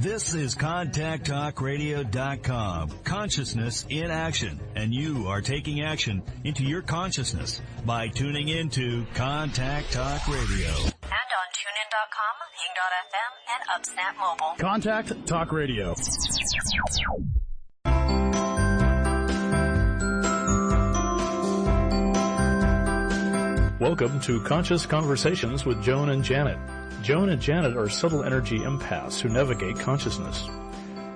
This is ContactTalkRadio.com. Consciousness in action. And you are taking action into your consciousness by tuning into Contact Talk Radio. And on TuneIn.com, Ping.fm, and UpSnap Mobile. Contact Talk Radio. Welcome to Conscious Conversations with Joan and Janet. Joan and Janet are subtle energy empaths who navigate consciousness.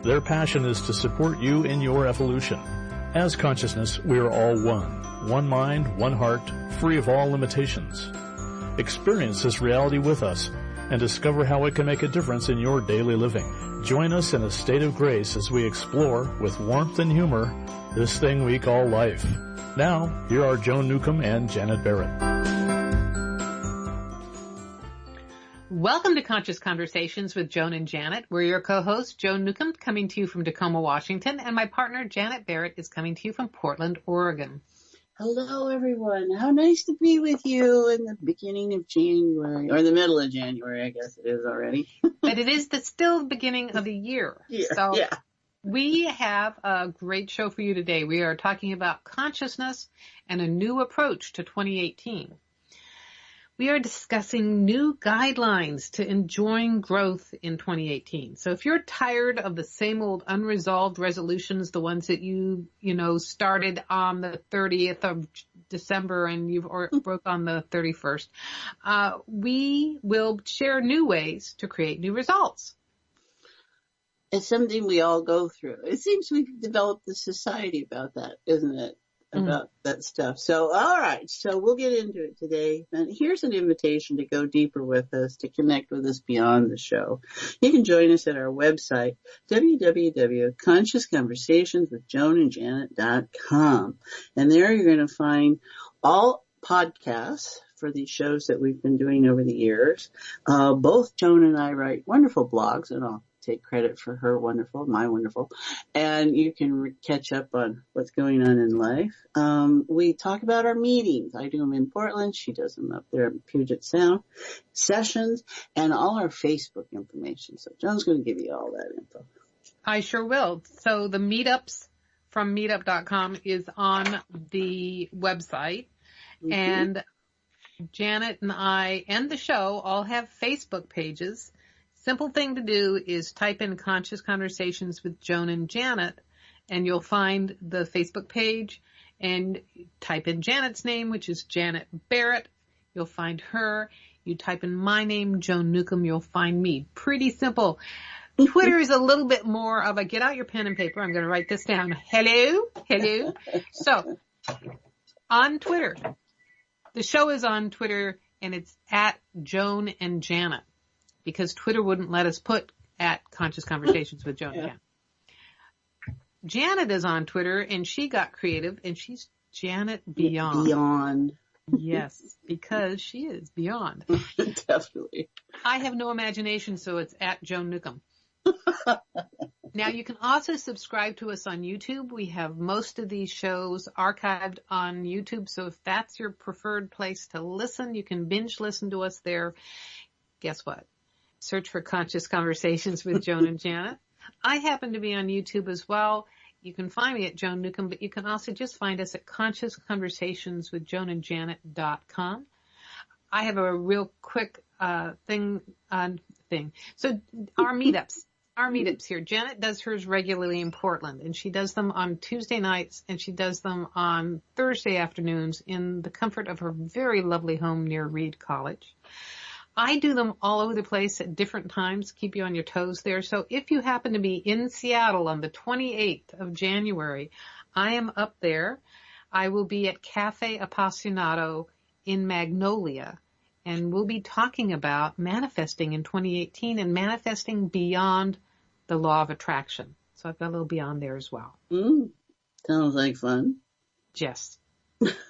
Their passion is to support you in your evolution. As consciousness, we are all one. One mind, one heart, free of all limitations. Experience this reality with us and discover how it can make a difference in your daily living. Join us in a state of grace as we explore, with warmth and humor, this thing we call life. Now, here are Joan Newcomb and Janet Barrett. Welcome to Conscious Conversations with Joan and Janet. We're your co-hosts, Joan Newcomb, coming to you from Tacoma, Washington, and my partner, Janet Barrett, is coming to you from Portland, Oregon. Hello, everyone. How nice to be with you in the beginning of January, or the middle of January, I guess it is already. But it is still the beginning of the year. Yeah. We have a great show for you today. We are talking about consciousness and a new approach to 2018. We are discussing new guidelines to enjoying growth in 2018. So if you're tired of the same old unresolved resolutions, the ones that you started on the 30th of December and you've broke on the 31st, we will share new ways to create new results. It's something we all go through. It seems we've developed a society about that, isn't it? About that stuff. So, all right. So we'll get into it today. And here's an invitation to go deeper with us, to connect with us beyond the show. You can join us at our website, www.consciousconversationswithjoanandjanet.com. And there you're going to find all podcasts for these shows that we've been doing over the years. Both Joan and I write wonderful blogs, and I'll take credit for her wonderful, my wonderful, and you can catch up on what's going on in life. We talk about our meetings. I do them in Portland. She does them up there in Puget Sound. Sessions and all our Facebook information. So Joan's going to give you all that info. I sure will. So the meetups from meetup.com is on the website. Mm-hmm. And Janet and I and the show all have Facebook pages. Simple thing to do is type in Conscious Conversations with Joan and Janet, and you'll find the Facebook page, and type in Janet's name, which is Janet Barrett. You'll find her. You type in my name, Joan Newcomb, you'll find me. Pretty simple. Twitter is a little bit more of a get out your pen and paper. I'm going to write this down. Hello. So on Twitter, the show is on Twitter, and it's at Joan and Janet, because Twitter wouldn't let us put at Conscious Conversations with Joan and Janet. Janet is on Twitter, and she got creative, and she's Janet Beyond. Beyond. Yes, because she is beyond. Definitely. I have no imagination, so it's at Joan Newcomb. Now, you can also subscribe to us on YouTube. We have most of these shows archived on YouTube, so if that's your preferred place to listen, you can binge listen to us there. Guess what? Search for Conscious Conversations with Joan and Janet. I happen to be on YouTube as well. You can find me at Joan Newcomb, but you can also just find us at consciousconversationswithjoanandjanet.com. I have a real quick thing. So our meetups here. Janet does hers regularly in Portland, and she does them on Tuesday nights, and she does them on Thursday afternoons in the comfort of her very lovely home near Reed College. I do them all over the place at different times, keep you on your toes there. So if you happen to be in Seattle on the 28th of January, I am up there. I will be at Cafe Appassionato in Magnolia, and we'll be talking about manifesting in 2018 and manifesting beyond the law of attraction. So I've got a little beyond there as well. Sounds like fun. Yes.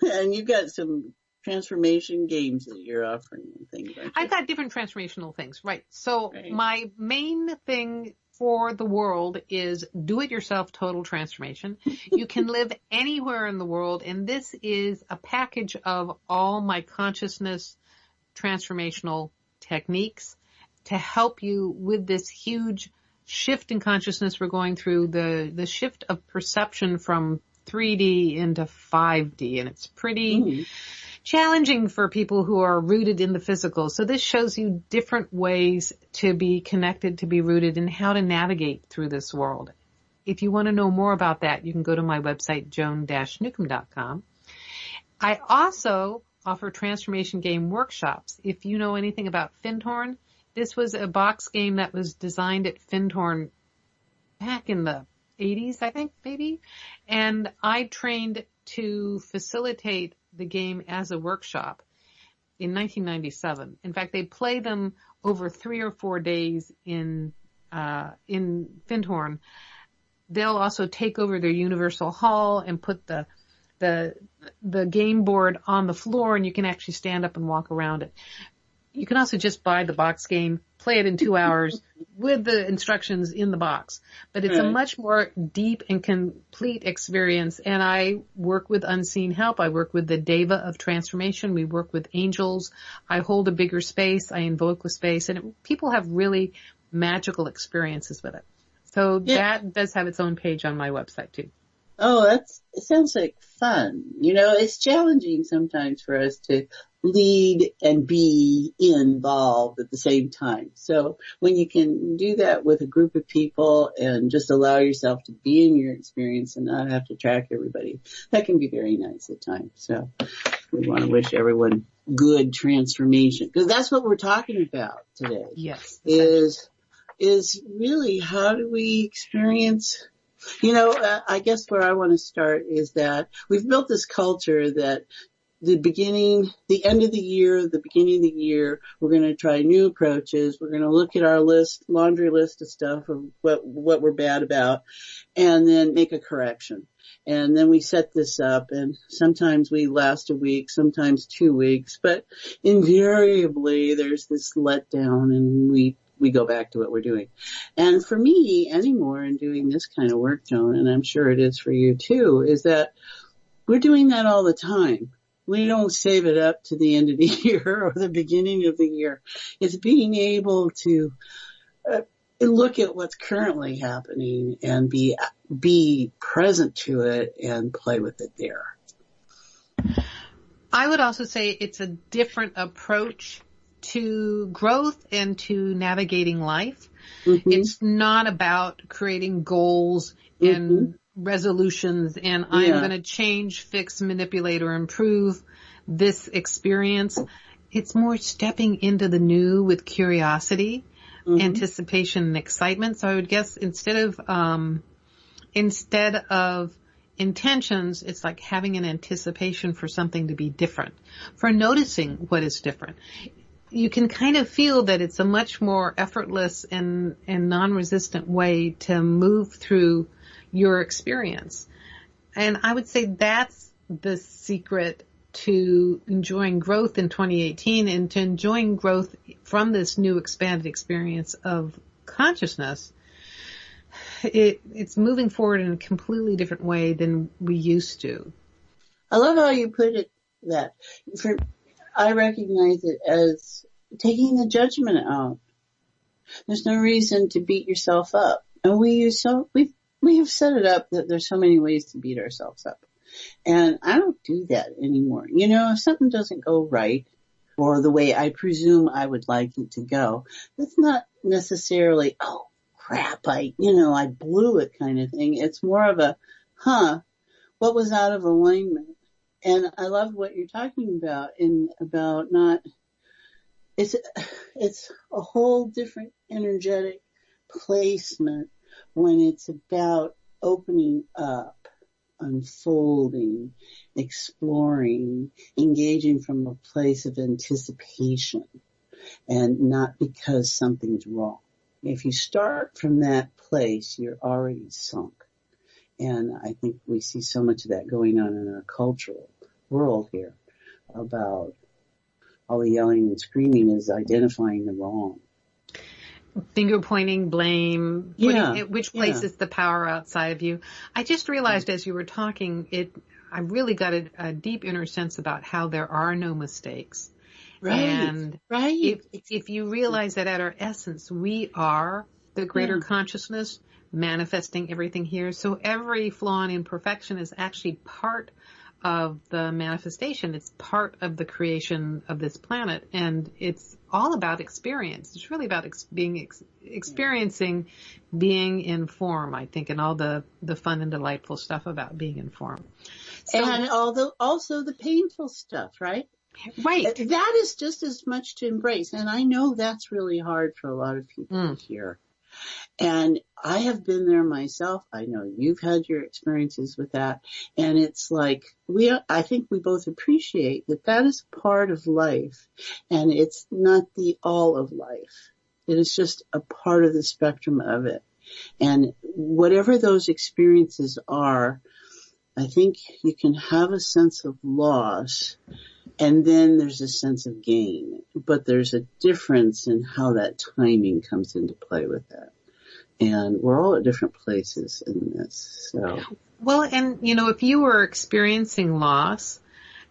And you've got some transformation games that you're offering and things like that. I've got different transformational things, right. So my main thing for the world is do-it-yourself total transformation. You can live anywhere in the world, and this is a package of all my consciousness transformational techniques to help you with this huge shift in consciousness we're going through, the shift of perception from 3D into 5D, and it's pretty challenging for people who are rooted in the physical. So this shows you different ways to be connected, to be rooted, and how to navigate through this world. If you want to know more about that, you can go to my website, joan-newcomb.com. I also offer transformation game workshops. If you know anything about Findhorn, this was a box game that was designed at Findhorn back in the 80s, I think, maybe. And I trained to facilitate the game as a workshop in 1997. In fact, they play them over 3 or 4 days in Findhorn. They'll also take over their Universal Hall and put the game board on the floor, and you can actually stand up and walk around it. You can also just buy the box game, play it in 2 hours with the instructions in the box. But it's a much more deep and complete experience. And I work with unseen help. I work with the Deva of transformation. We work with angels. I hold a bigger space. I invoke with space. And people have really magical experiences with it. So that does have its own page on my website too. Oh, it sounds like fun. You know, it's challenging sometimes for us to lead and be involved at the same time. So when you can do that with a group of people and just allow yourself to be in your experience and not have to track everybody, that can be very nice at times. So we want to wish everyone good transformation, because that's what we're talking about today. Yes. Is really how do we experience. You know, I guess where I want to start is that we've built this culture that the end of the year, the beginning of the year, we're going to try new approaches. We're going to look at our laundry list of stuff of what we're bad about, and then make a correction. And then we set this up, and sometimes we last a week, sometimes 2 weeks, but invariably there's this letdown, and we go back to what we're doing. And for me anymore in doing this kind of work, Joan, and I'm sure it is for you too, is that we're doing that all the time. We don't save it up to the end of the year or the beginning of the year. It's being able to look at what's currently happening and be present to it and play with it there. I would also say it's a different approach to growth and to navigating life. Mm-hmm. It's not about creating goals and resolutions and I'm going to change, fix, manipulate, or improve this experience. It's more stepping into the new with curiosity, anticipation, and excitement. So I would guess instead of intentions, it's like having an anticipation for something to be different, for noticing what is different. You can kind of feel that it's a much more effortless and non-resistant way to move through your experience. And I would say that's the secret to enjoying growth in 2018 and to enjoying growth from this new expanded experience of consciousness. It's moving forward in a completely different way than we used to. I love how you put it that. I recognize it as taking the judgment out. There's no reason to beat yourself up. And we have set it up that there's so many ways to beat ourselves up. And I don't do that anymore. You know, if something doesn't go right or the way I presume I would like it to go, that's not necessarily, oh crap, I blew it kind of thing. It's more of a, what was out of alignment? And I love what you're talking about it's a whole different energetic placement when it's about opening up, unfolding, exploring, engaging from a place of anticipation and not because something's wrong. If you start from that place, you're already sunk. And I think we see so much of that going on in our cultural world here about all the yelling and screaming is identifying the wrong. Finger pointing, blame, which places the power outside of you. I just realized as you were talking, I really got a deep inner sense about how there are no mistakes. Right. And if you realize that at our essence, we are the greater consciousness manifesting everything here. So every flaw and imperfection is actually part of the manifestation. It's part of the creation of this planet, and it's all about experience. It's really about experiencing being in form, I think, and all the fun and delightful stuff about being in form. So, and also the painful stuff, right? Right. That is just as much to embrace. And I know that's really hard for a lot of people to hear. And I have been there myself. I know you've had your experiences with that. And it's like, I think we both appreciate that is part of life. And it's not the all of life. It is just a part of the spectrum of it. And whatever those experiences are, I think you can have a sense of loss, and then there's a sense of gain. But there's a difference in how that timing comes into play with that. And we're all at different places in this. So. Well, and, if you were experiencing loss,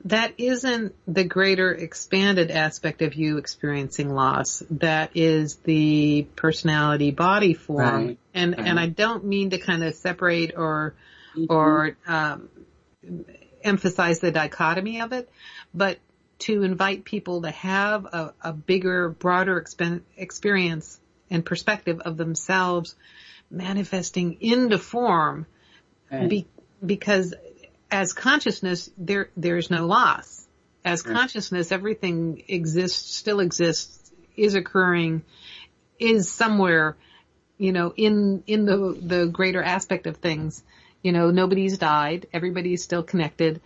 that isn't the greater expanded aspect of you experiencing loss. That is the personality body form. Right. And I don't mean to kind of separate or emphasize the dichotomy of it, but to invite people to have a bigger, broader experience and perspective of themselves manifesting into form, because as consciousness, there's no loss. As consciousness, everything still exists, is occurring, is somewhere, in the greater aspect of things. Nobody's died. Everybody's still connected.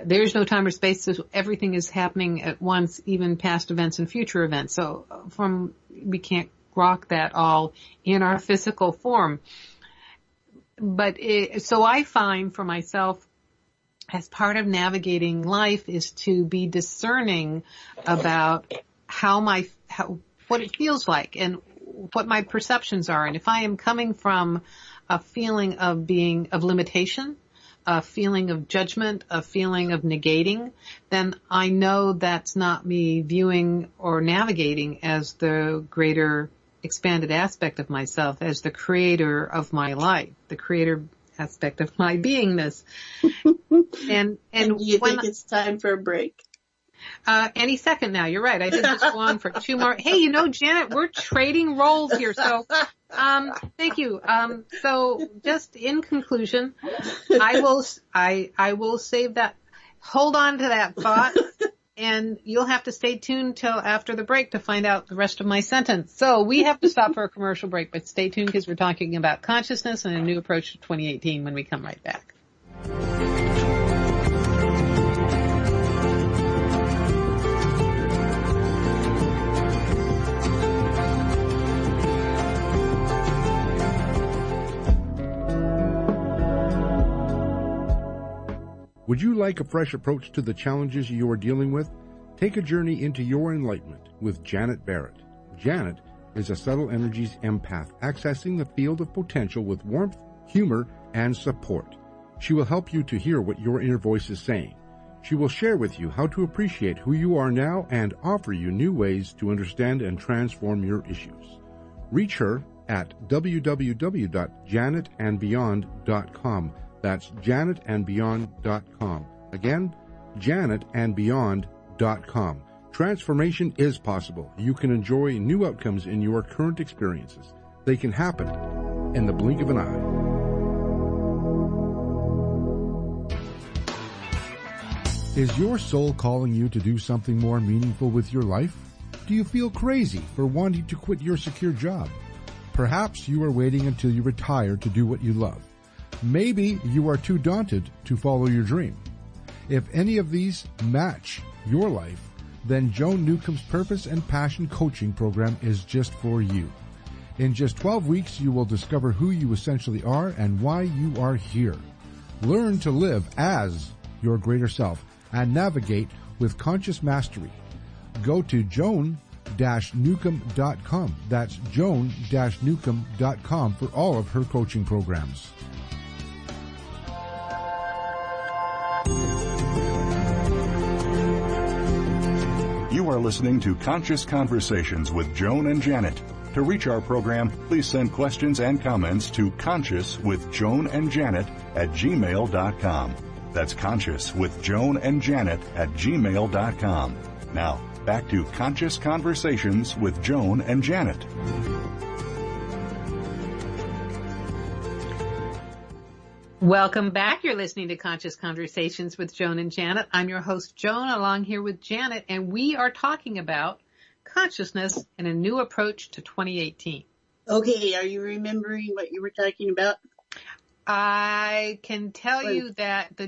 There's no time or space, so everything is happening at once, even past events and future events. So we can't rock that all in our physical form. But so I find for myself, as part of navigating life, is to be discerning about what it feels like and what my perceptions are. And if I am coming from a feeling of limitation, a feeling of judgment, a feeling of negating, then I know that's not me viewing or navigating as the greater expanded aspect of myself, as the creator of my life, the creator aspect of my beingness. And you think it's time for a break? Any second now. You're right. I did just go on for 2 more. Hey, Janet, we're trading roles here. So, thank you. So just in conclusion, I will save that. Hold on to that thought, and you'll have to stay tuned till after the break to find out the rest of my sentence. So we have to stop for a commercial break, but stay tuned because we're talking about consciousness and a new approach to 2018 when we come right back. Would you like a fresh approach to the challenges you are dealing with? Take a journey into your enlightenment with Janet Barrett. Janet is a subtle energies empath accessing the field of potential with warmth, humor, and support. She will help you to hear what your inner voice is saying. She will share with you how to appreciate who you are now and offer you new ways to understand and transform your issues. Reach her at www.janetandbeyond.com. That's janetandbeyond.com. Again, janetandbeyond.com. Transformation is possible. You can enjoy new outcomes in your current experiences. They can happen in the blink of an eye. Is your soul calling you to do something more meaningful with your life? Do you feel crazy for wanting to quit your secure job? Perhaps you are waiting until you retire to do what you love. Maybe you are too daunted to follow your dream. If any of these match your life, then Joan Newcomb's Purpose and Passion Coaching Program is just for you. In just 12 weeks, you will discover who you essentially are and why you are here. Learn to live as your greater self and navigate with conscious mastery. Go to joan-newcomb.com. That's joan-newcomb.com for all of her coaching programs. You are listening to Conscious Conversations with Joan and Janet. To reach our program, please send questions and comments to consciouswithjoanandjanet@gmail.com. That's consciouswithjoanandjanet@gmail.com. Now, back to Conscious Conversations with Joan and Janet. Welcome back. You're listening to Conscious Conversations with Joan and Janet. I'm your host, Joan, along here with Janet, and we are talking about consciousness and a new approach to 2018. Okay, are you remembering what you were talking about? I can tell you that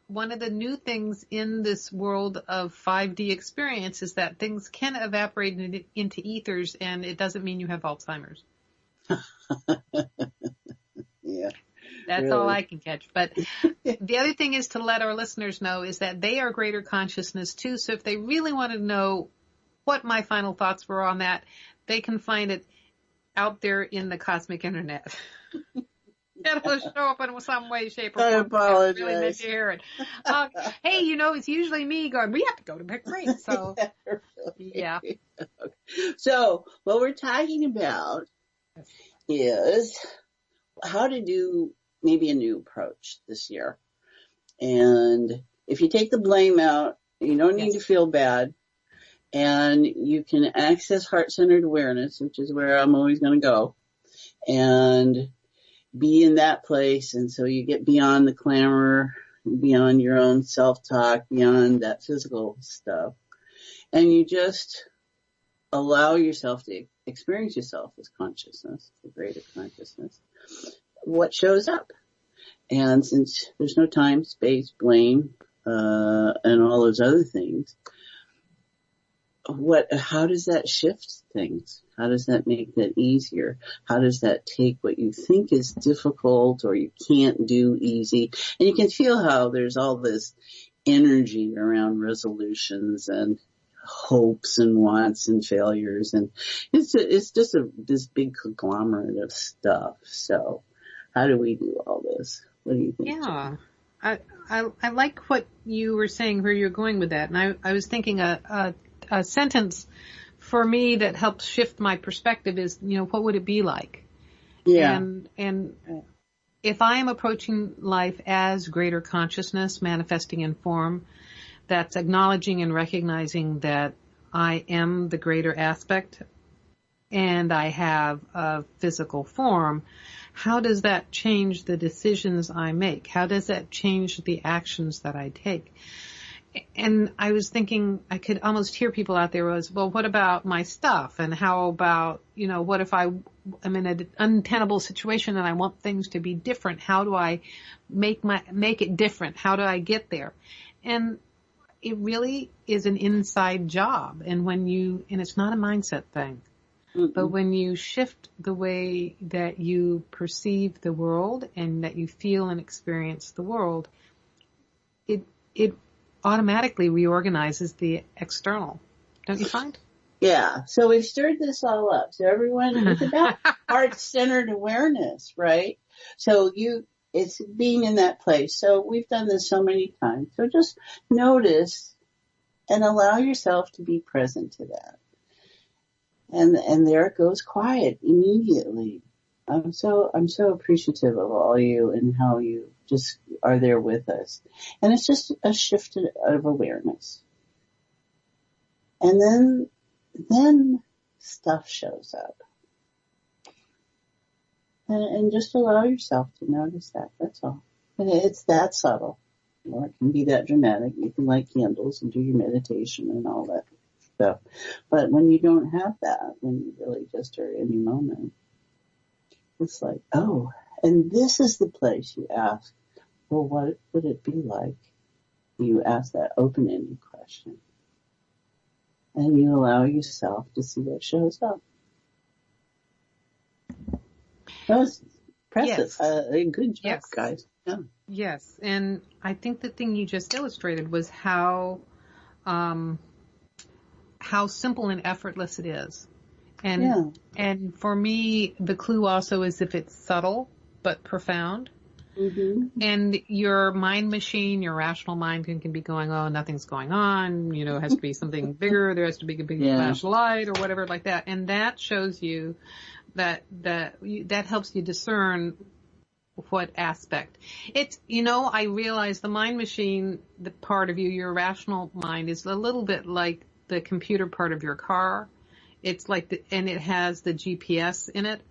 one of the new things in this world of 5D experience is that things can evaporate into ethers, and it doesn't mean you have Alzheimer's. Yeah. That's really all I can catch. But the other thing is to let our listeners know is that they are greater consciousness too. So if they really want to know what my final thoughts were on that, they can find it out there in the cosmic internet. It'll show up in some way, shape, or form. I apologize. I really meant to hear it. Hey, it's usually me going, we have to go to bed break. So, yeah. So what we're talking about is how to do maybe a new approach this year. And if you take the blame out, you don't need to feel bad. And you can access heart-centered awareness, which is where I'm always going to go, and be in that place. And so you get beyond the clamor, beyond your own self-talk, beyond that physical stuff. And you just allow yourself to experience yourself as consciousness, the greater consciousness. What shows up? And since there's no time, space, blame, and all those other things, how does that shift things? How does that make that easier? How does that take what you think is difficult or you can't do easy? And you can feel how there's all this energy around resolutions and hopes and wants and failures. And it's just this big conglomerate of stuff. So how do we do all this? What do you think? Yeah. I like what you were saying, where you're going with that. And I was thinking a sentence for me that helps shift my perspective is, what would it be like? Yeah. And if I am approaching life as greater consciousness manifesting in form, that's acknowledging and recognizing that I am the greater aspect and I have a physical form, how does that change the decisions I make? How does that change the actions that I take? And I was thinking, I could almost hear people out there was, well, what about my stuff? And how about, what if I'm in an untenable situation and I want things to be different? How do I make it different? How do I get there? And it really is an inside job. And and it's not a mindset thing, but when you shift the way that you perceive the world and that you feel and experience the world, it automatically reorganizes the external. Don't you find? Yeah. So we've stirred this all up. So everyone, it's about heart-centered awareness, right? So it's being in that place. So we've done this so many times. So just notice and allow yourself to be present to that. And there it goes quiet immediately. I'm so appreciative of all you and how you just are there with us. And it's just a shift of awareness. And then stuff shows up. And just allow yourself to notice that. That's all. And it's that subtle. Or it can be that dramatic. You can light candles and do your meditation and all that stuff. But when you don't have that, when you really just are in your moment, it's like, oh, and this is the place you ask, well, what would it be like? You ask that open-ended question. And you allow yourself to see what shows up. That was impressive. Yes. Good job, yes. guys. Yeah. Yes. And I think the thing you just illustrated was how simple and effortless it is. And for me, the clue also is if it's subtle but profound. And your mind machine, your rational mind can be going, oh, nothing's going on. It has to be something bigger. There has to be a big flashlight or whatever like that. And that shows you that helps you discern what aspect. It's, I realize the mind machine, the part of you, your rational mind, is a little bit like the computer part of your car. It's like and it has the GPS in it.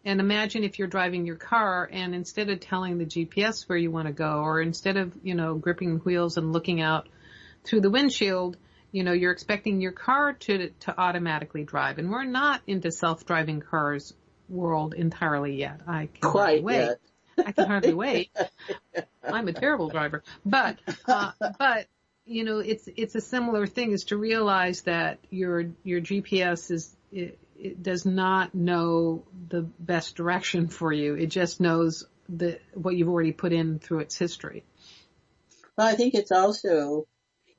And imagine if you're driving your car and instead of telling the GPS where you want to go, or instead of, gripping wheels and looking out through the windshield, you're expecting your car to automatically drive. And we're not into self-driving cars world entirely yet. I can hardly wait. I can hardly wait. I'm a terrible driver. But it's a similar thing, is to realize that your GPS it does not know the best direction for you. It just knows what you've already put in through its history. Well, I think it's also,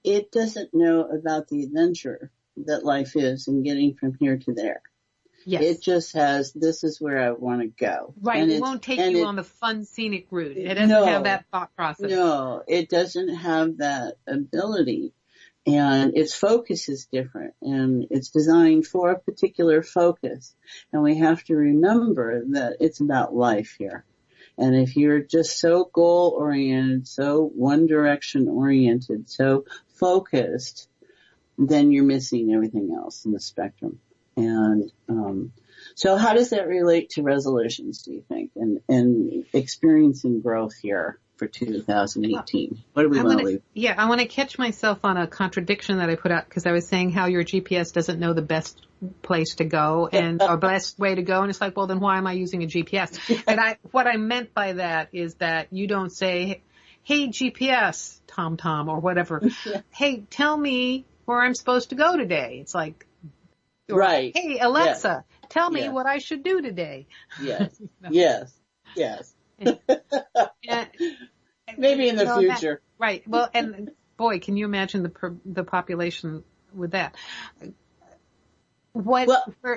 it doesn't know about the adventure that life is in getting from here to there. Yes. It just has, this is where I want to go. Right. And it won't take you on the fun scenic route. It doesn't have that thought process. No, it doesn't have that ability. And its focus is different, and it's designed for a particular focus. And we have to remember that it's about life here. And if you're just so goal-oriented, so one-direction oriented, so focused, then you're missing everything else in the spectrum. And so how does that relate to resolutions, do you think, and experiencing growth here for 2018? What do we want to leave? Yeah, I want to catch myself on a contradiction that I put out, because I was saying how your GPS doesn't know the best place to go and or best way to go. And it's like, well, then why am I using a GPS? And what I meant by that is that you don't say, hey, GPS, Tom, or whatever. Hey, tell me where I'm supposed to go today. It's like, right. Hey, Alexa, tell me what I should do today. Yes. Yes. And, maybe in the future. Right. Well, and boy, can you imagine the population with that?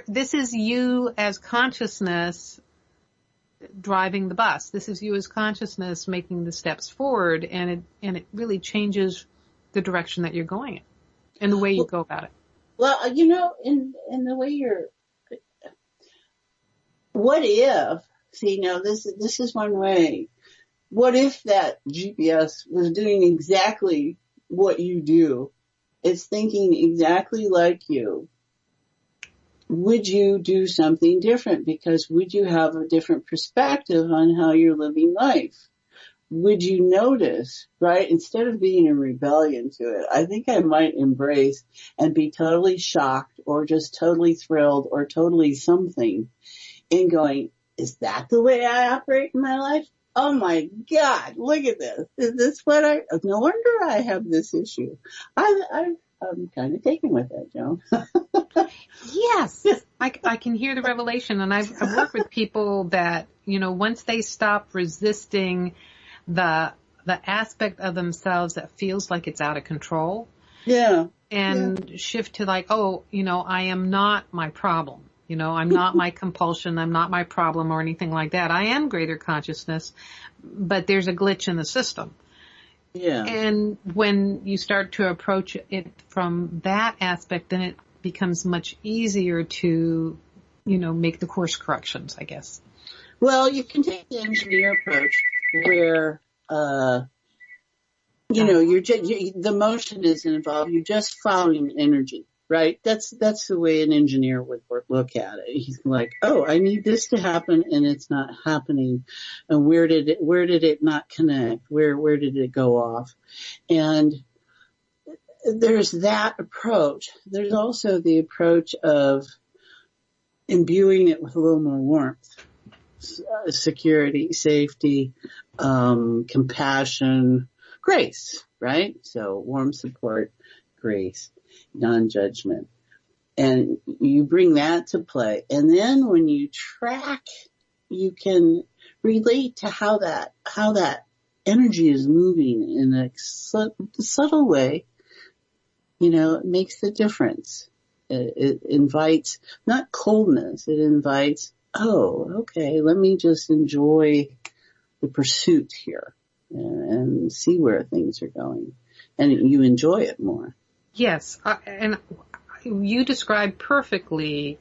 This is you as consciousness driving the bus. This is you as consciousness making the steps forward, and it really changes the direction that you're going in and the way you go about it. Well, in the way what if, see, now this is one way. What if that GPS was doing exactly what you do? It's thinking exactly like you. Would you do something different? Because would you have a different perspective on how you're living life? Would you notice, right? Instead of being in rebellion to it, I think I might embrace and be totally shocked or just totally thrilled or totally something in going, is that the way I operate in my life? Oh my God, look at this. Is this no wonder I have this issue. I'm kind of taken with it, Joan. Yes. I can hear the revelation, and I've worked with people that, once they stop resisting the aspect of themselves that feels like it's out of control. Yeah. And shift to like, I am not my problem. I'm not my compulsion. I'm not my problem or anything like that. I am greater consciousness, but there's a glitch in the system. Yeah. And when you start to approach it from that aspect, then it becomes much easier to, make the course corrections, I guess. Well, you can take the engineer approach where, the motion isn't involved. You're just following energy. Right? That's the way an engineer would look at it. He's like, oh, I need this to happen and it's not happening. And where did it not connect? Where did it go off? And there's that approach. There's also the approach of imbuing it with a little more warmth, security, safety, compassion, grace, right? So warm support, grace. Non-judgment. And you bring that to play. And then when you track, you can relate to how that energy is moving in a subtle way. It makes the difference. It invites not coldness. It invites, oh, okay, let me just enjoy the pursuit here and see where things are going. And you enjoy it more. Yes. And you described perfectly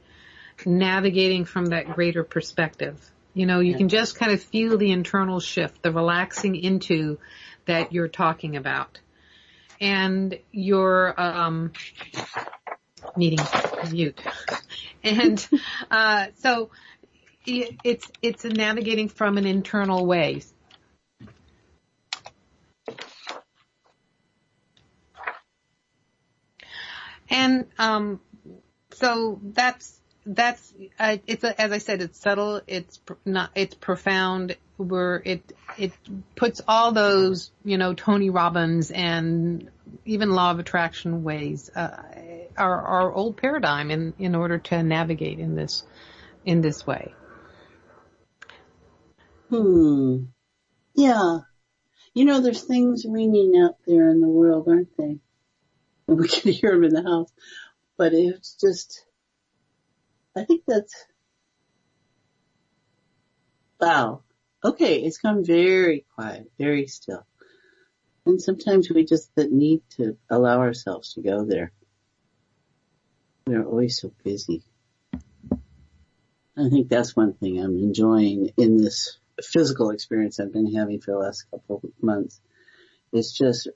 navigating from that greater perspective. You can just kind of feel the internal shift, the relaxing into that you're talking about. And you're needing to mute. And so it's a navigating from an internal way. And so that's it's as I said, it's subtle, it's profound, where it puts all those Tony Robbins and even law of attraction ways our old paradigm in order to navigate in this way. Yeah. There's things ringing out there in the world, aren't they? And we can hear them in the house. But it's just, I think that's, wow. Okay, it's gone very quiet, very still. And sometimes we just need to allow ourselves to go there. We're always so busy. I think that's one thing I'm enjoying in this physical experience I've been having for the last couple of months. It's just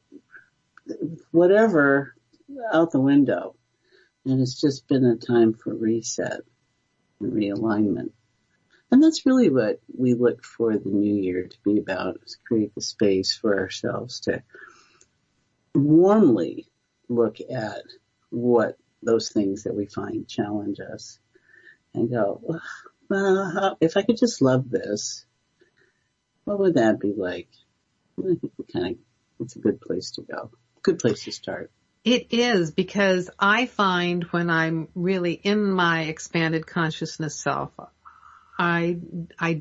whatever out the window. And it's just been a time for reset and realignment. And that's really what we look for the new year to be about, is create the space for ourselves to warmly look at what those things that we find challenge us and go, well, if I could just love this, what would that be like? I think it's a good place to go. Good place to start. It is, because I find when I'm really in my expanded consciousness self, I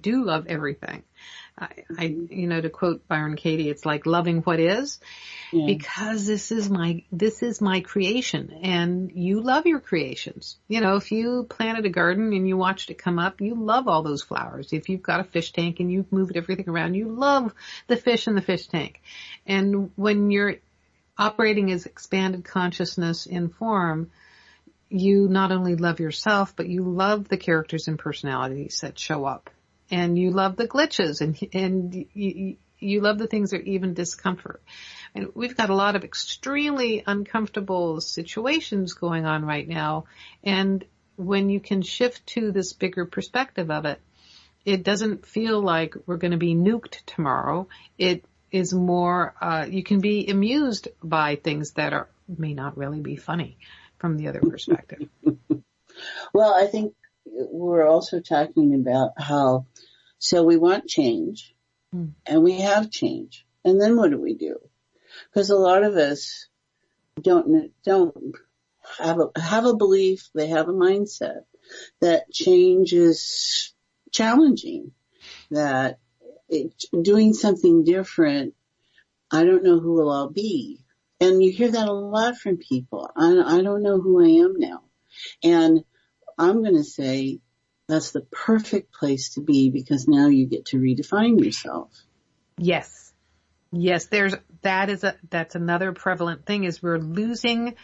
do love everything. To quote Byron Katie, it's like loving what is, because this is my creation, and you love your creations. If you planted a garden and you watched it come up, you love all those flowers. If you've got a fish tank and you've moved everything around, you love the fish in the fish tank. And when you're operating as expanded consciousness in form, you not only love yourself, but you love the characters and personalities that show up. And you love the glitches, and you love the things that even discomfort. And we've got a lot of extremely uncomfortable situations going on right now. And when you can shift to this bigger perspective of it, it doesn't feel like we're going to be nuked tomorrow. It is more, you can be amused by things that may not really be funny from the other perspective. Well, I think we're also talking about how, so we want change, and we have change, and then what do we do? Because a lot of us don't have a belief, they have a mindset that change is challenging, that doing something different, I don't know who I'll be. And you hear that a lot from people. I don't know who I am now. And I'm going to say that's the perfect place to be, because now you get to redefine yourself. Yes. Yes, that's another prevalent thing, is we're losing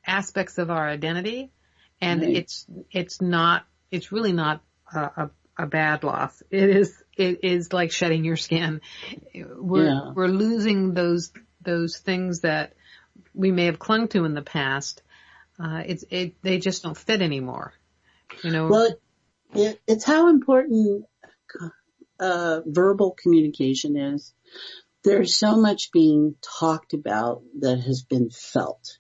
aspects of our identity, and right. It's really not a bad loss. It is like shedding your skin. We're losing those things that we may have clung to in the past. They just don't fit anymore. Well, it's how important verbal communication is. There's so much being talked about that has been felt.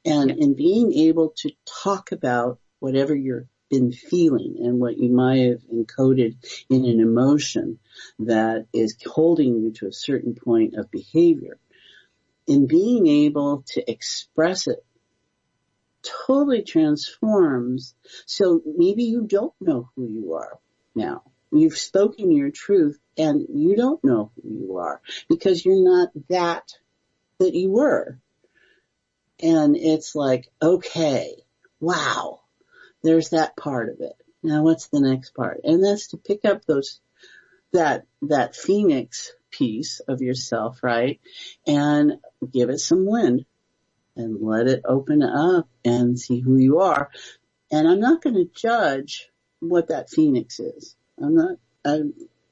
And in being able to talk about whatever you've been feeling and what you might have encoded in an emotion that is holding you to a certain point of behavior, in being able to express it totally transforms. So maybe you don't know who you are now. You've spoken your truth and you don't know who you are because you're not that you were. And it's like, okay, wow, there's that part of it. Now what's the next part? And that's to pick up those that phoenix piece of yourself, right? And give it some wind and let it open up and see who you are. And I'm not going to judge what that phoenix is.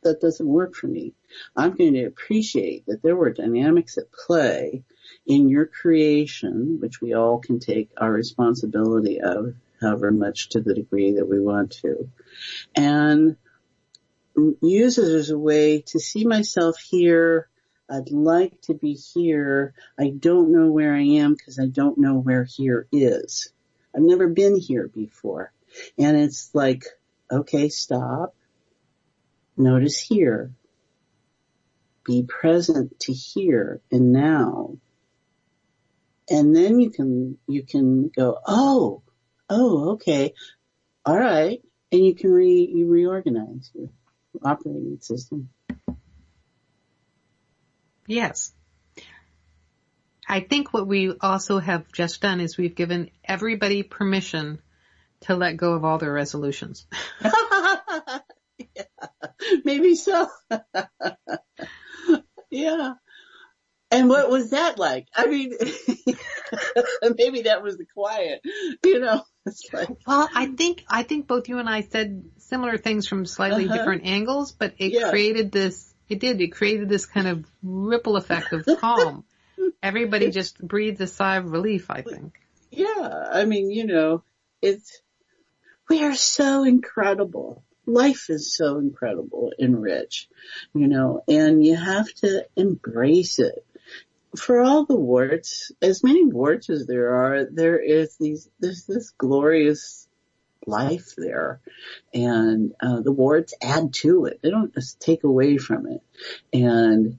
That doesn't work for me. I'm going to appreciate that there were dynamics at play in your creation, which we all can take our responsibility of, however much to the degree that we want to, and use it as a way to see myself here. I'd like to be here. I don't know where I am because I don't know where here is. I've never been here before. And it's like, okay, stop. Notice here. Be present to here and now. And then you can go, oh, okay. All right. And you can you reorganize your operating system. Yes. I think what we also have just done is we've given everybody permission to let go of all their resolutions. Yeah, maybe so. Yeah. And what was that like? I mean, maybe that was the quiet, it's like. Well, I think both you and I said similar things from slightly different angles, but it created this kind of ripple effect of calm. Everybody just breathed a sigh of relief, I think. Yeah. I mean, we are so incredible. Life is so incredible and rich, and you have to embrace it. For all the warts, as many warts as there are, there's this glorious life there. And the warts add to it. They don't just take away from it. And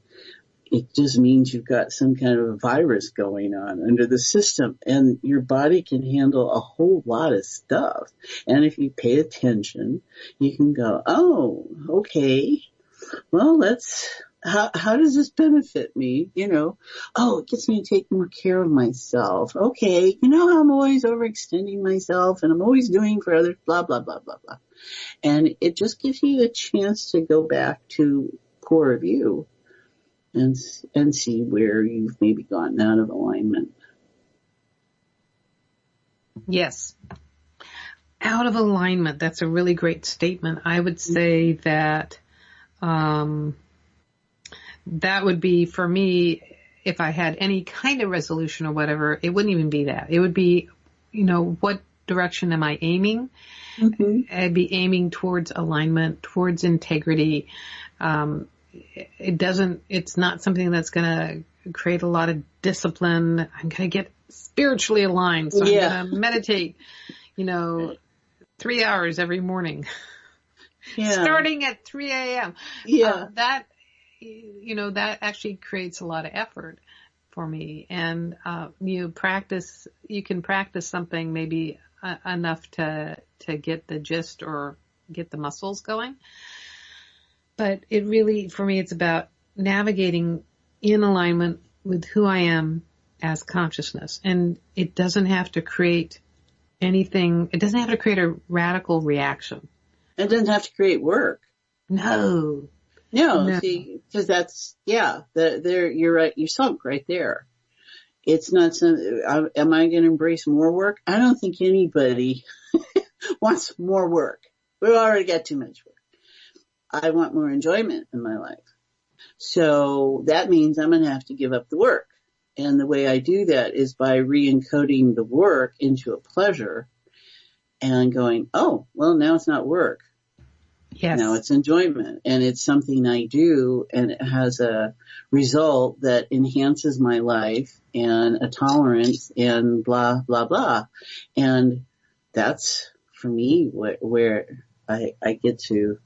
it just means you've got some kind of a virus going on under the system, and your body can handle a whole lot of stuff. And if you pay attention, you can go, oh, okay, well, how does this benefit me? Oh, it gets me to take more care of myself. Okay. I'm always overextending myself and I'm always doing for others, blah, blah, blah, blah, blah. And it just gives you a chance to go back to core of you and see where you've maybe gotten out of alignment. Yes. Out of alignment. That's a really great statement. I would say that, that would be for me, if I had any kind of resolution or whatever, it wouldn't even be that. It would be, what direction am I aiming? Mm-hmm. I'd be aiming towards alignment, towards integrity. It's not something that's going to create a lot of discipline. I'm going to get spiritually aligned. So I'm going to meditate, 3 hours every morning, starting at 3 a.m. Yeah. That actually creates a lot of effort for me. And, you can practice something maybe enough to get the gist or get the muscles going. But it really, for me, it's about navigating in alignment with who I am as consciousness. And it doesn't have to create anything. It doesn't have to create a radical reaction. It doesn't have to create work. No. See, because that's, you're right. You sunk right there. It's not something, am I going to embrace more work? I don't think anybody wants more work. We've already got too much work. I want more enjoyment in my life. So that means I'm going to have to give up the work. And the way I do that is by re-encoding the work into a pleasure and going, oh, well, now it's not work. Yes. Now it's enjoyment, and it's something I do, and it has a result that enhances my life and a tolerance and blah, blah, blah. And that's, for me, where I get to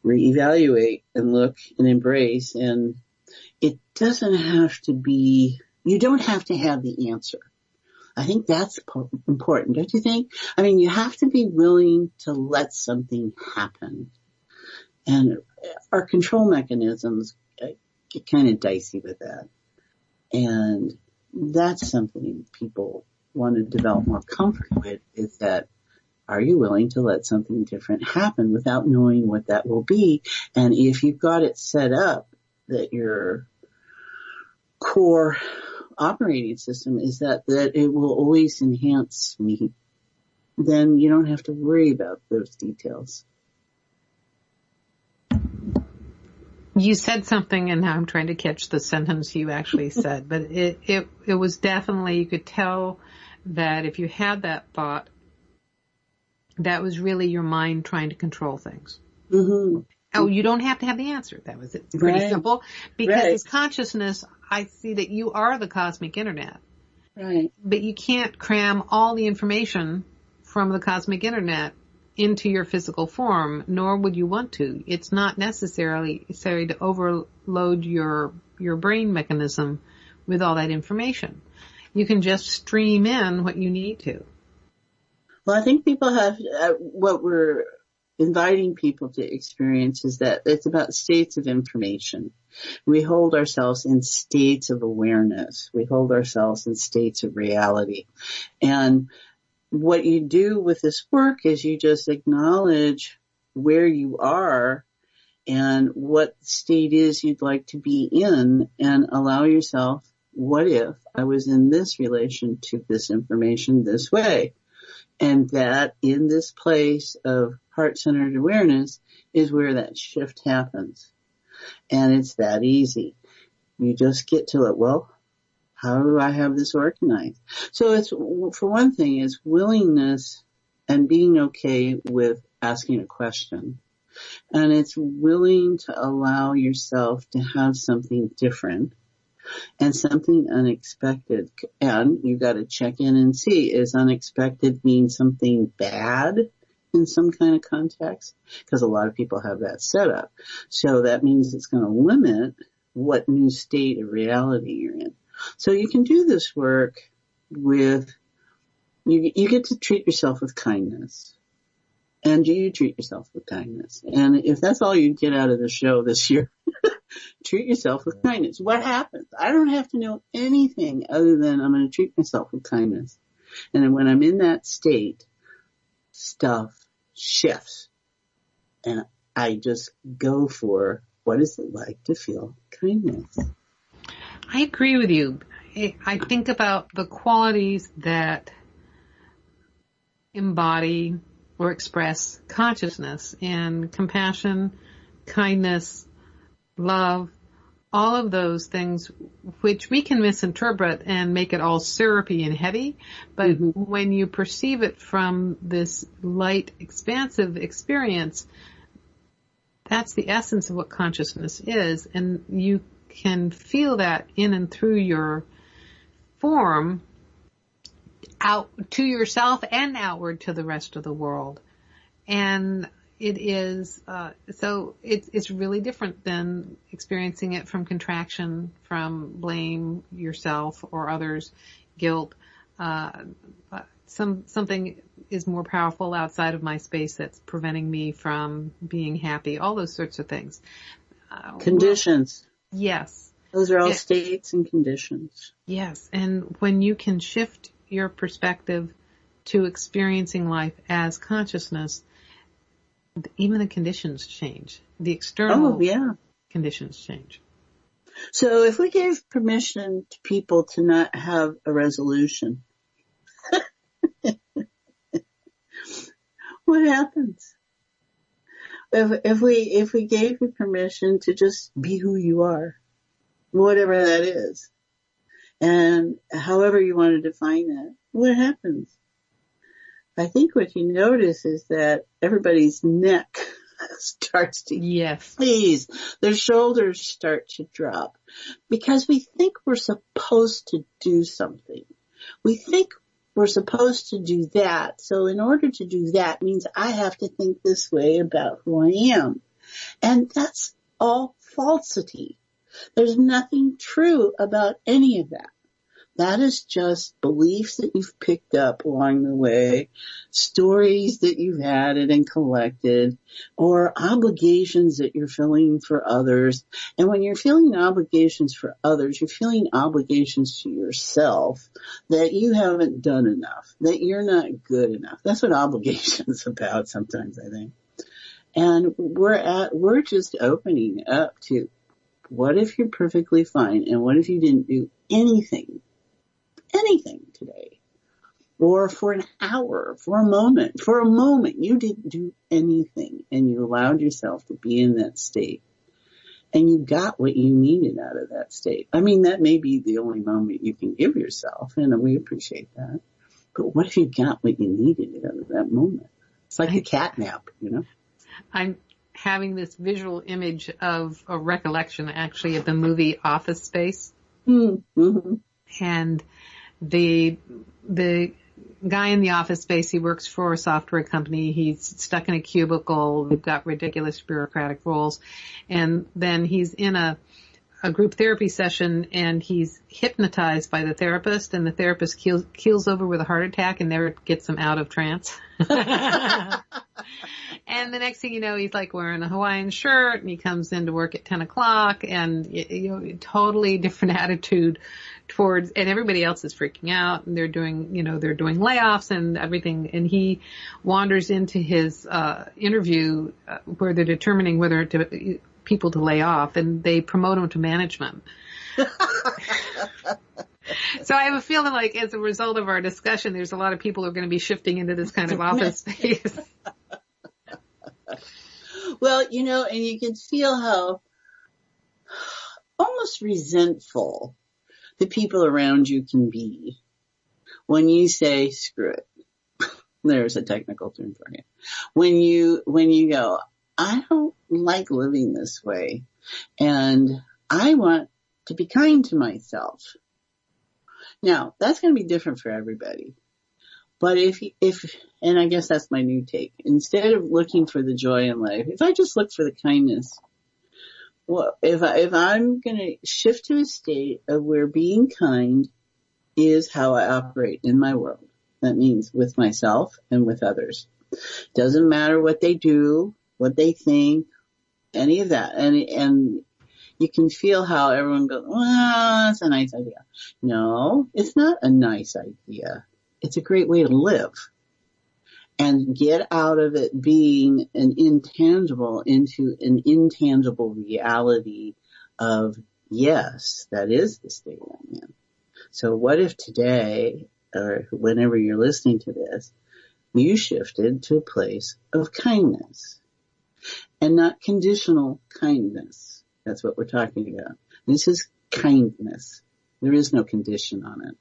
reevaluate and look and embrace. And it doesn't have to be, you don't have to have the answer. I think that's important, don't you think? I mean, you have to be willing to let something happen. And our control mechanisms get kind of dicey with that. And that's something people want to develop more comfort with, is that are you willing to let something different happen without knowing what that will be? And if you've got it set up that your core operating system is that it will always enhance me, then you don't have to worry about those details. You said something, and now I'm trying to catch the sentence you actually said, but it was definitely, you could tell that if you had that thought, that was really your mind trying to control things. Mm-hmm. Oh, you don't have to have the answer. That was it. Pretty simple. Because as consciousness, I see that you are the cosmic internet. Right. But you can't cram all the information from the cosmic internet into your physical form, nor would you want to. It's not necessary to overload your brain mechanism with all that information. You can just stream in what you need to. Well, I think people have, what we're inviting people to experience is that it's about states of information. We hold ourselves in states of awareness. We hold ourselves in states of reality. And what you do with this work is you just acknowledge where you are and what state is you'd like to be in, and allow yourself, what if I was in this relation to this information this way? And that in this place of heart-centered awareness is where that shift happens. And it's that easy. You just get to it. Well, how do I have this organized? So it's, for one thing, is willingness and being okay with asking a question. And it's willing to allow yourself to have something different and something unexpected. And you got to check in and see, is unexpected mean something bad in some kind of context? Because a lot of people have that set up. So that means it's going to limit what new state of reality you're in. So you can do this work with, you get to treat yourself with kindness. And you treat yourself with kindness. And if that's all you get out of the show this year, treat yourself with kindness. What happens? I don't have to know anything other than I'm going to treat myself with kindness. And then when I'm in that state, stuff shifts. And I just go for, what is it like to feel kindness? I agree with you. I think about the qualities that embody or express consciousness, and compassion, kindness, love, all of those things which we can misinterpret and make it all syrupy and heavy. But when you perceive it from this light, expansive experience, that's the essence of what consciousness is. And you can feel that in and through your form, out to yourself and outward to the rest of the world. And it is, so it's really different than experiencing it from contraction, from blame, yourself or others, guilt. Something is more powerful outside of my space that's preventing me from being happy, all those sorts of things. Conditions. Well, yes. Those are all states and conditions. Yes. And when you can shift your perspective to experiencing life as consciousness, even the conditions change. The external conditions change. So if we gave permission to people to not have a resolution, what happens? If we gave you permission to just be who you are, whatever that is, and however you want to define that, what happens? I think what you notice is that everybody's neck starts to squeeze. Their shoulders start to drop because we think we're supposed to do something. We think we're supposed to do that. So in order to do that means I have to think this way about who I am. And that's all falsity. There's nothing true about any of that. That is just beliefs that you've picked up along the way, stories that you've added and collected, or obligations that you're feeling for others. And when you're feeling obligations for others, you're feeling obligations to yourself that you haven't done enough, that you're not good enough. That's what obligation's about sometimes, I think. And we're just opening up to, what if you're perfectly fine, and what if you didn't do anything today, or for an hour, for a moment, you didn't do anything, and you allowed yourself to be in that state, and you got what you needed out of that state. I mean, that may be the only moment you can give yourself, and we appreciate that. But what if you got what you needed out of that moment? It's like a cat nap, you know? I'm having this visual image of a recollection, actually, of the movie Office Space. Mm-hmm. And the guy in the office space, he works for a software company. He's stuck in a cubicle. They've got ridiculous bureaucratic rules. And then he's in a group therapy session, and he's hypnotized by the therapist, and the therapist keels over with a heart attack and never gets him out of trance. And the next thing you know, he's like wearing a Hawaiian shirt, and he comes into work at 10 o'clock, and totally different attitude towards, and everybody else is freaking out, and they're doing layoffs and everything. And he wanders into his interview where they're determining whether people to lay off, and they promote him to management. So I have a feeling like as a result of our discussion, there's a lot of people who are going to be shifting into this kind of office space. Well, and you can feel how almost resentful the people around you can be when you say, screw it. There's a technical term for you. When you go, I don't like living this way, and I want to be kind to myself. Now, that's going to be different for everybody. But if, and I guess that's my new take, instead of looking for the joy in life, if I just look for the kindness, well, if I'm going to shift to a state of where being kind is how I operate in my world. That means with myself and with others. Doesn't matter what they do, what they think, any of that. And you can feel how everyone goes, well, that's a nice idea. No, it's not a nice idea. It's a great way to live. And get out of it being an intangible into an intangible reality of, yes, that is the state I'm in. So what if today, or whenever you're listening to this, you shifted to a place of kindness and not conditional kindness. That's what we're talking about. This is kindness. There is no condition on it.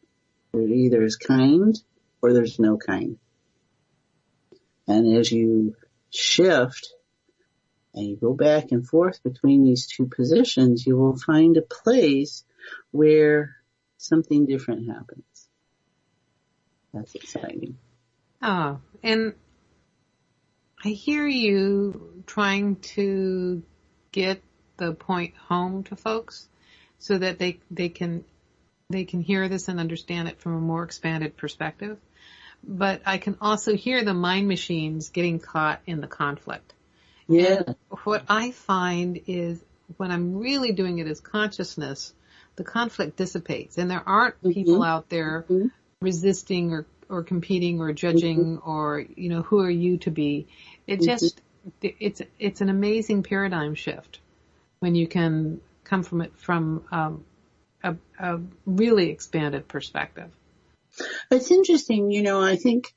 There either is kind or there's no kind. And as you shift and you go back and forth between these two positions, you will find a place where something different happens. That's exciting. Oh, and I hear you trying to get the point home to folks so that they can hear this and understand it from a more expanded perspective. But I can also hear the mind machines getting caught in the conflict. Yeah. And what I find is when I'm really doing it as consciousness, the conflict dissipates, and there aren't people out there resisting or competing or judging or, who are you to be? It just, it's an amazing paradigm shift when you can come from it from a really expanded perspective. It's interesting, I think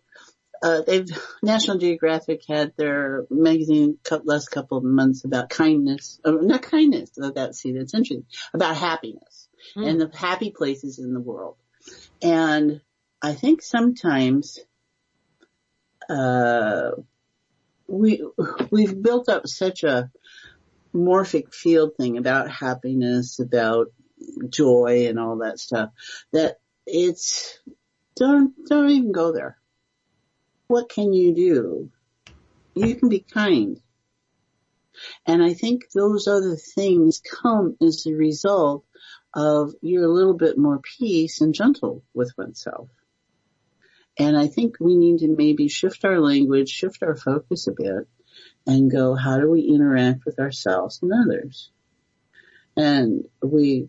National Geographic had their magazine last couple of months about kindness, not kindness, that's interesting, about happiness and the happy places in the world. And I think sometimes we've built up such a morphic field thing about happiness, about joy and all that stuff, that it's don't even go there. What can you do? You can be kind. And I think those other things come as a result of you're a little bit more peace and gentle with oneself. And I think we need to maybe shift our language, shift our focus a bit, and go, how do we interact with ourselves and others? And we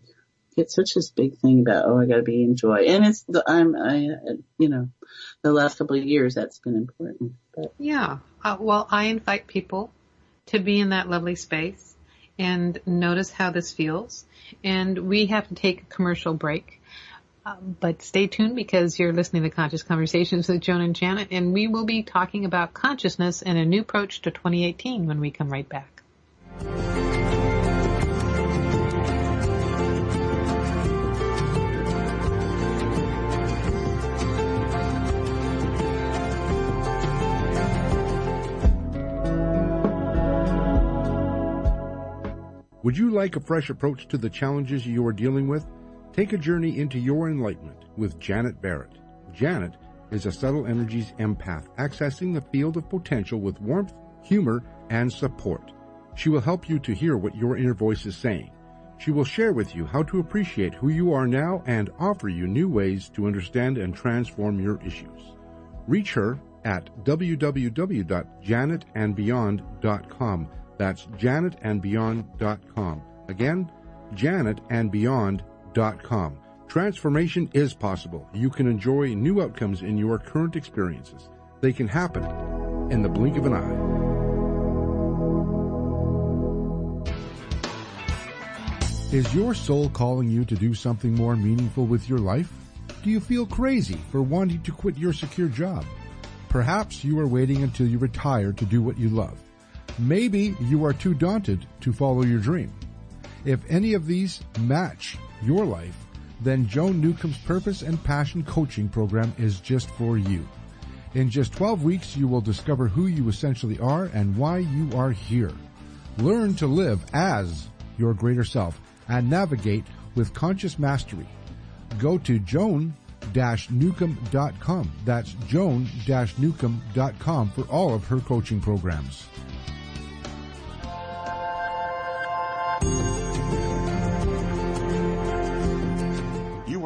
get such this big thing about, I got to be in joy. And it's the last couple of years that's been important. But. Yeah. Well, I invite people to be in that lovely space and notice how this feels. And we have to take a commercial break. But stay tuned because you're listening to Conscious Conversations with Joan and Janet, and we will be talking about consciousness and a new approach to 2018 when we come right back. Would you like a fresh approach to the challenges you are dealing with? Take a journey into your enlightenment with Janet Barrett. Janet is a subtle energies empath accessing the field of potential with warmth, humor, and support. She will help you to hear what your inner voice is saying. She will share with you how to appreciate who you are now and offer you new ways to understand and transform your issues. Reach her at www.janetandbeyond.com. That's janetandbeyond.com. Again, janetandbeyond.com. Transformation is possible. You can enjoy new outcomes in your current experiences. They can happen in the blink of an eye. Is your soul calling you to do something more meaningful with your life? Do you feel crazy for wanting to quit your secure job? Perhaps you are waiting until you retire to do what you love. Maybe you are too daunted to follow your dream. If any of these match your life, then Joan Newcomb's Purpose and Passion Coaching Program is just for you. In just 12 weeks, you will discover who you essentially are and why you are here. Learn to live as your greater self and navigate with conscious mastery. Go to joan-newcomb.com. That's joan-newcomb.com for all of her coaching programs.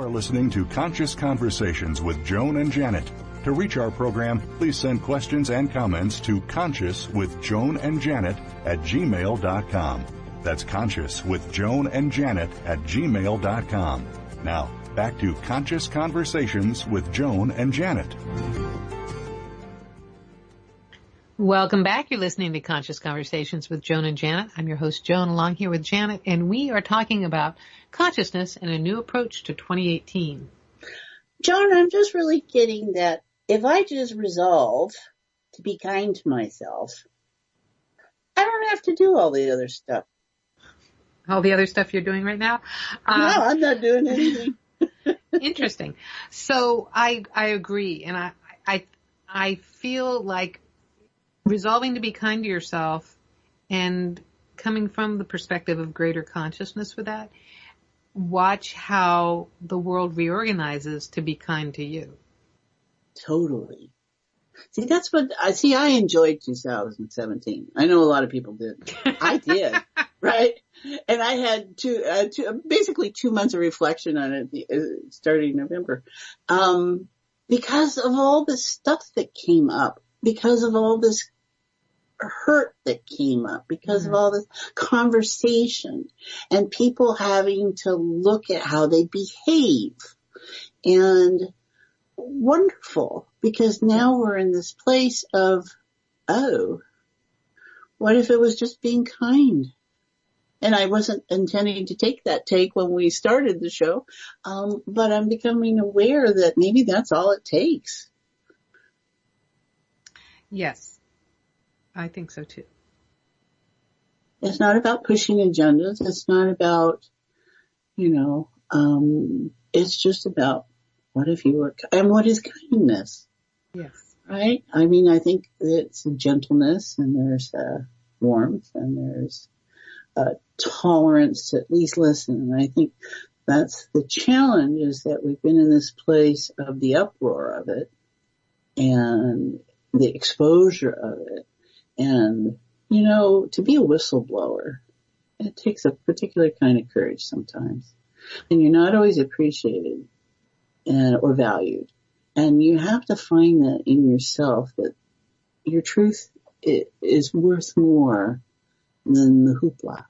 Listening to Conscious Conversations with Joan and Janet. To reach our program, please send questions and comments to consciouswithjoanandjanet@gmail.com. That's consciouswithjoanandjanet@gmail.com. Now, back to Conscious Conversations with Joan and Janet. Welcome back. You're listening to Conscious Conversations with Joan and Janet. I'm your host, Joan, along here with Janet, and we are talking about consciousness and a new approach to 2018. Joan, I'm just really getting that if I just resolve to be kind to myself, I don't have to do all the other stuff. All the other stuff you're doing right now? No, I'm not doing anything. Interesting. So I agree, and I feel like resolving to be kind to yourself and coming from the perspective of greater consciousness with that, watch how the world reorganizes to be kind to you. Totally. See, that's what I enjoyed 2017. I know a lot of people did. I did, right? And I had basically 2 months of reflection on it starting November. Because of all the stuff that came up, because of all this hurt that came up, because of all this conversation and people having to look at how they behave. And wonderful, because now we're in this place of, what if it was just being kind? And I wasn't intending to take that take when we started the show, but I'm becoming aware that maybe that's all it takes. Yes. I think so too. It's not about pushing agendas. It's not about, it's just about what if you were, and what is kindness? Yes. Right? I mean, I think it's a gentleness and there's a warmth and there's a tolerance to at least listen. And I think that's the challenge, is that we've been in this place of the uproar of it and the exposure of it. And, to be a whistleblower, it takes a particular kind of courage sometimes. And you're not always appreciated or valued. And you have to find that in yourself, that your truth is worth more than the hoopla.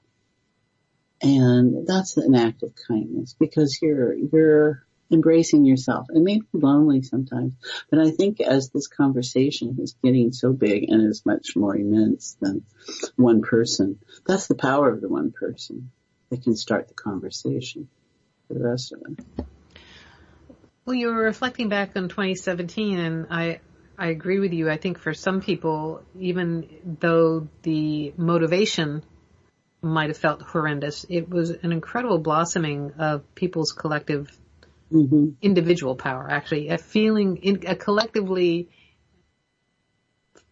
And that's an act of kindness, because you're embracing yourself. It may be lonely sometimes, but I think as this conversation is getting so big and is much more immense than one person, that's the power of the one person that can start the conversation for the rest of it. Well, you were reflecting back on 2017, and I agree with you. I think for some people, even though the motivation might have felt horrendous, it was an incredible blossoming of people's collective individual power, actually. Collectively,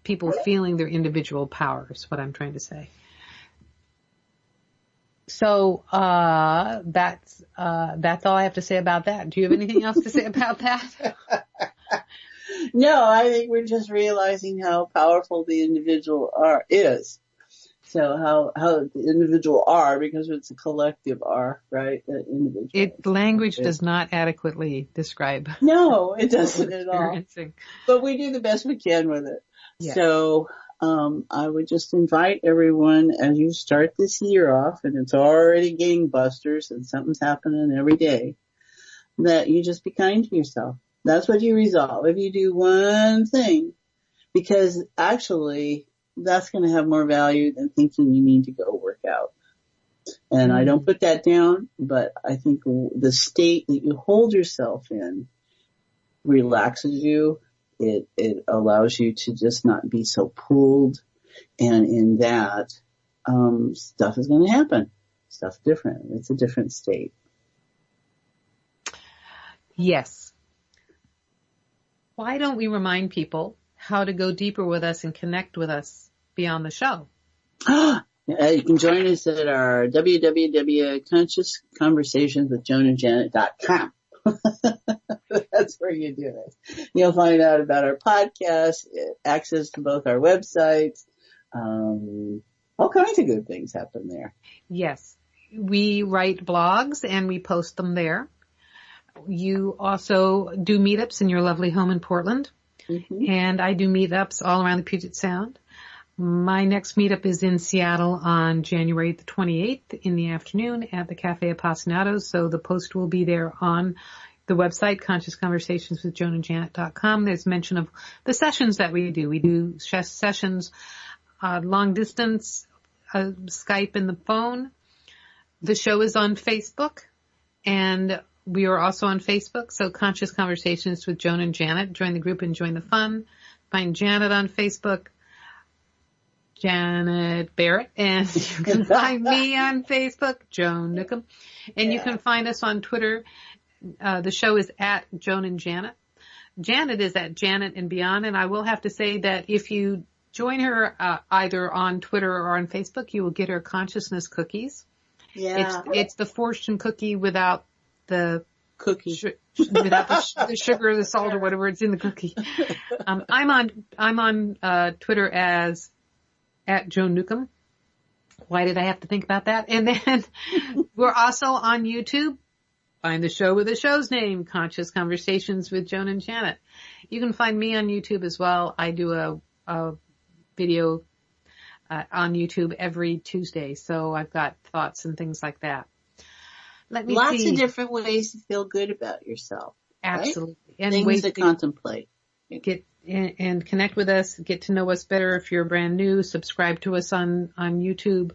people feeling their individual power is what I'm trying to say. So that's all I have to say about that. Do you have anything else to say about that? No, I think we're just realizing how powerful the individual is. So how the individual are, because it's a collective are, right? The individual. Language does not adequately describe. No, it doesn't at all. But we do the best we can with it. Yeah. So I would just invite everyone, as you start this year off, and it's already gangbusters and something's happening every day, that you just be kind to yourself. That's what you resolve. If you do one thing, because actually that's going to have more value than thinking you need to go work out. And I don't put that down, but I think the state that you hold yourself in relaxes you. It allows you to just not be so pulled. And in that, stuff is going to happen. Stuff different. It's a different state. Yes. Why don't we remind people how to go deeper with us and connect with us beyond the show? You can join us at our www.consciousconversationswithjoanandjanet.com. That's where you do it. You'll find out about our podcast, access to both our websites. All kinds of good things happen there. Yes. We write blogs and we post them there. You also do meetups in your lovely home in Portland. And I do meetups all around the Puget Sound. My next meetup is in Seattle on January the 28th in the afternoon at the Cafe Apassionados. So the post will be there on the website, consciousconversationswithjoanandjanet.com. There's mention of the sessions that we do. We do sessions, long distance, Skype and the phone. The show is on Facebook, and we are also on Facebook. So Conscious Conversations with Joan and Janet. Join the group and join the fun. Find Janet on Facebook, Janet Barrett, and you can find me on Facebook, Joan Newcomb, and you can find us on Twitter. The show is at Joan and Janet. Janet is at Janet and Beyond, and I will have to say that if you join her either on Twitter or on Facebook, you will get her consciousness cookies. Yeah, it's the fortune cookie without the cookie, without the sugar or the salt or whatever it's in the cookie. I'm on Twitter as at Joan Newcomb. Why did I have to think about that? And then we're also on YouTube. Find the show with the show's name, Conscious Conversations with Joan and Janet. You can find me on YouTube as well. I do a video on YouTube every Tuesday, so I've got thoughts and things like that. Lots of different ways to feel good about yourself. Absolutely. Right? And things to contemplate. Get and connect with us, get to know us better if you're brand new, subscribe to us on YouTube,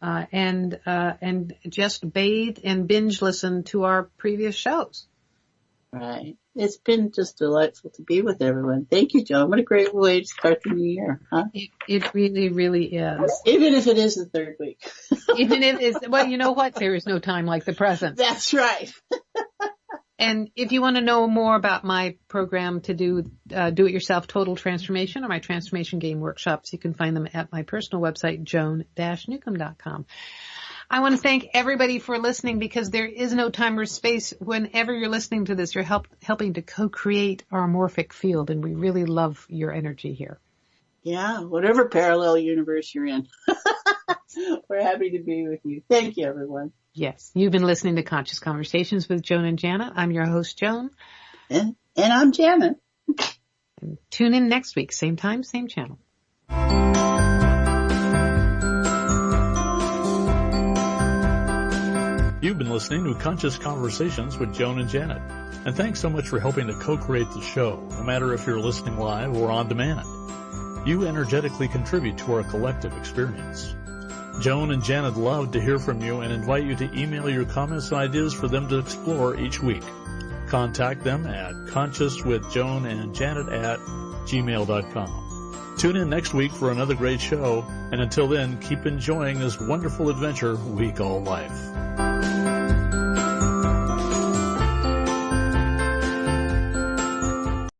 and just bathe and binge listen to our previous shows. Right. It's been just delightful to be with everyone. Thank you, Joan. What a great way to start the new year, huh? It really, really is. Even if it is the third week. Even if it's, well, you know what? There is no time like the present. That's right. And if you want to know more about my program to do it-yourself total transformation or my transformation game workshops, you can find them at my personal website, joan-newcomb.com. I want to thank everybody for listening, because there is no time or space. Whenever you're listening to this, you're helping to co-create our morphic field, and we really love your energy here. Yeah, whatever parallel universe you're in. We're happy to be with you. Thank you, everyone. Yes. You've been listening to Conscious Conversations with Joan and Janet. I'm your host, Joan. And I'm Janet. And tune in next week. Same time, same channel. You've been listening to Conscious Conversations with Joan and Janet. And thanks so much for helping to co-create the show, no matter if you're listening live or on demand. You energetically contribute to our collective experience. Joan and Janet love to hear from you and invite you to email your comments and ideas for them to explore each week. Contact them at consciouswithjoanandjanet@gmail.com. Tune in next week for another great show, and until then, keep enjoying this wonderful adventure we call life.